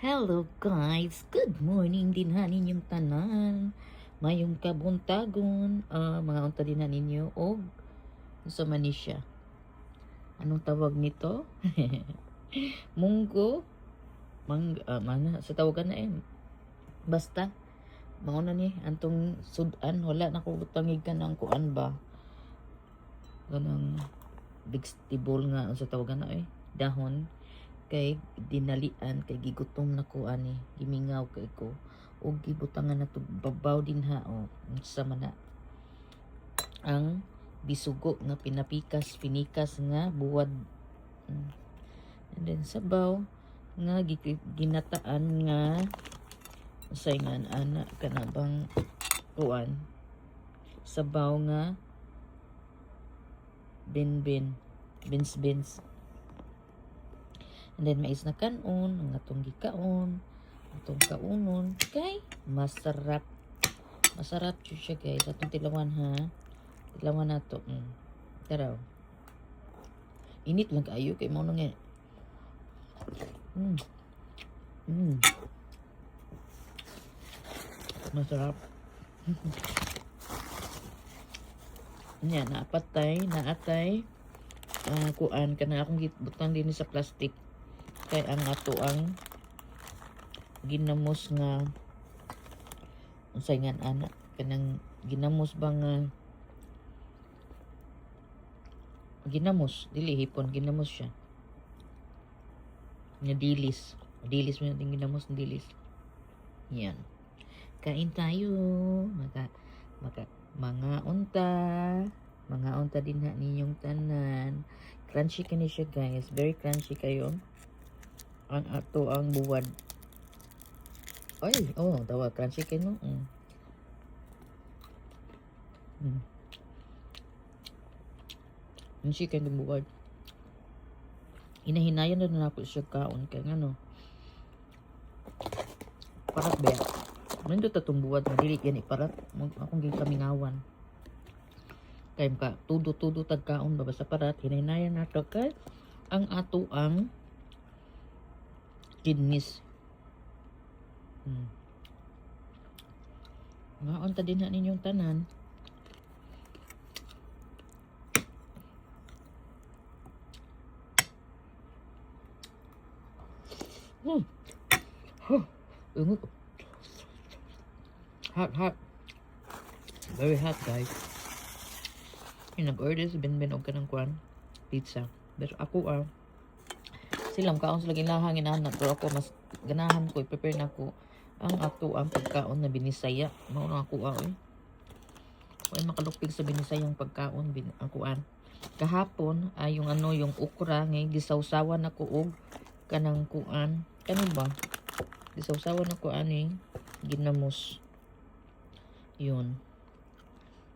Hello guys, good morning din ha ninyong tanan. Mayong kabuntagon, mga unta din ha ninyo og sa manisya. Anong tawag nito? Munggo, mana sa tawagan na Basta mao na ni antong sudan wala na ko tangig ka ng kuan ba. Ganang vegetable nga sa tawagan na dahon kay dinalian kay gigutom na ko ani gimingaw kay ko og gibutangan na to babaw din ha sa mana ang bisugo nga pinikas nga buwad. And then sabaw nga ginataan nga sayngan ana kanabang kuan sabaw nga beans. And then mais na kanon, ang atong gikaon, atong kaunon, kay masarap. Masarap siya guys, atong tilawan ha. Tilawan nato. Taraw. Init lang kayo kay mao nang Masarap. Nya naatay kuan kana akong gibutang din sa plastic. Kay ang ato ang ginamos nga unsay nga ana kanang ginamos ba nga ginamos dili hipon ginamos siya nga dilis mo natin ginamos ng dilis yan kain tayo mga unta din ha ninyong tanan. Crunchy kani siya guys, very crunchy kayo ang ato ang buwad. Ay, tawa crunchy kayo no. Crunchy kayo ng buwad. Hinahinayan na ako siya kaon kay ngano. Parat ba? Nandito tatong buwad madili yan iparat. Akong gikamingawan. Kay ka tudo tagkaon ba sa parat hinahinayan nato kay ang ato ang kidneys. Ngaon ta din na ninyong tanan. Hot. Very hot guys. Nag-order si Benben og kanang kuan pizza. Pero ako silang kaon sila ginahangin anak pero ako mas ganahan ko i-prepare na ko ang ato ang pagkaon na binisaya. Mao na ako ay makalupig sa binisayang pagkaon kuan. Kahapon ay yung ukra nga gisawsawan ako og kanang kuan. Kano ba? Gisawsawan ako ani ginamos. Yun.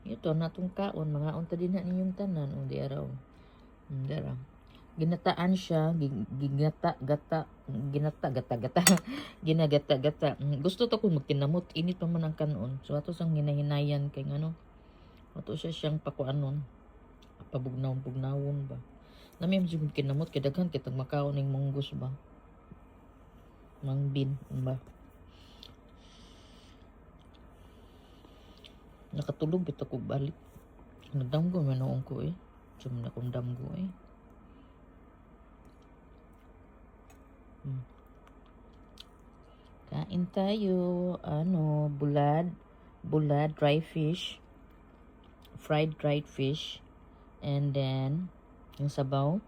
Ito natong kaon mga unta din na ninyong tanan di araw. Dara. Ginataan siya, ginagata-gata. Gusto to ko magtinamot, init pa man ang kanon. So ato sang hinahinayan kay ngano. Ato siya siyang pakuanon. Pabugnaw-bugnawon ba. Nami mo kinamot kay daghan kitag makaon ning munggos ba. Mangbin ba. Nakatulog bitaw ko balik. Nagdamgo man noong ko Sum na kong damgo Kain tayo. Bulad dry fish. Fried dried fish. And then yung sabaw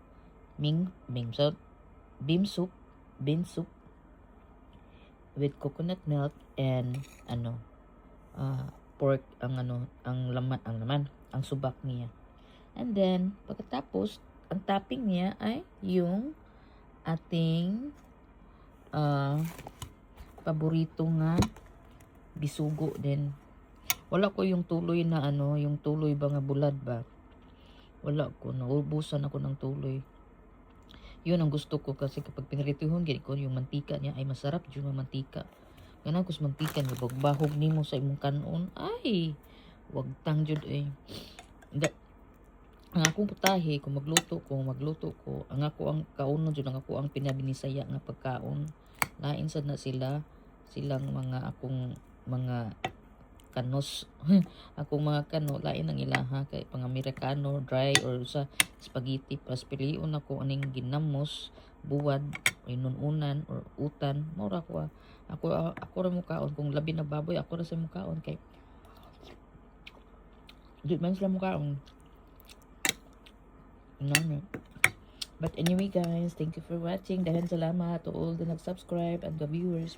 bean soup with coconut milk and pork ang laman ang subak niya. And then pagkatapos ang topping niya ay yung ating paborito nga bisugo din. Wala ko yung tuloy na yung tuloy ba nga bulad ba. Wala ko, naubusan ako ng tuloy. Yun ang gusto ko kasi kapag pinarituhon gid ko yung mantika niya ay masarap yung mantika. Ganang kus mantika ni bahog nimo sa imong kanon ay wag tang jud ang akong putahe kung magluto ko ang ako ang kaunon jud ang ako ang pinabinisaya nga pagkaon lain sad na sila, silang mga akong mga kanos. Akong mga kano lain ang ilaha kay pang Amerikano dry or sa spaghetti pas piliun ako aning ginamos buwad inununan or utan mura ko ako ra mo kaon kung labi na baboy ako ra sa mo kaon kay di man sila mo kaon. No. But anyway guys, thank you for watching. Dahan salamat to all the nag-subscribe and the viewers.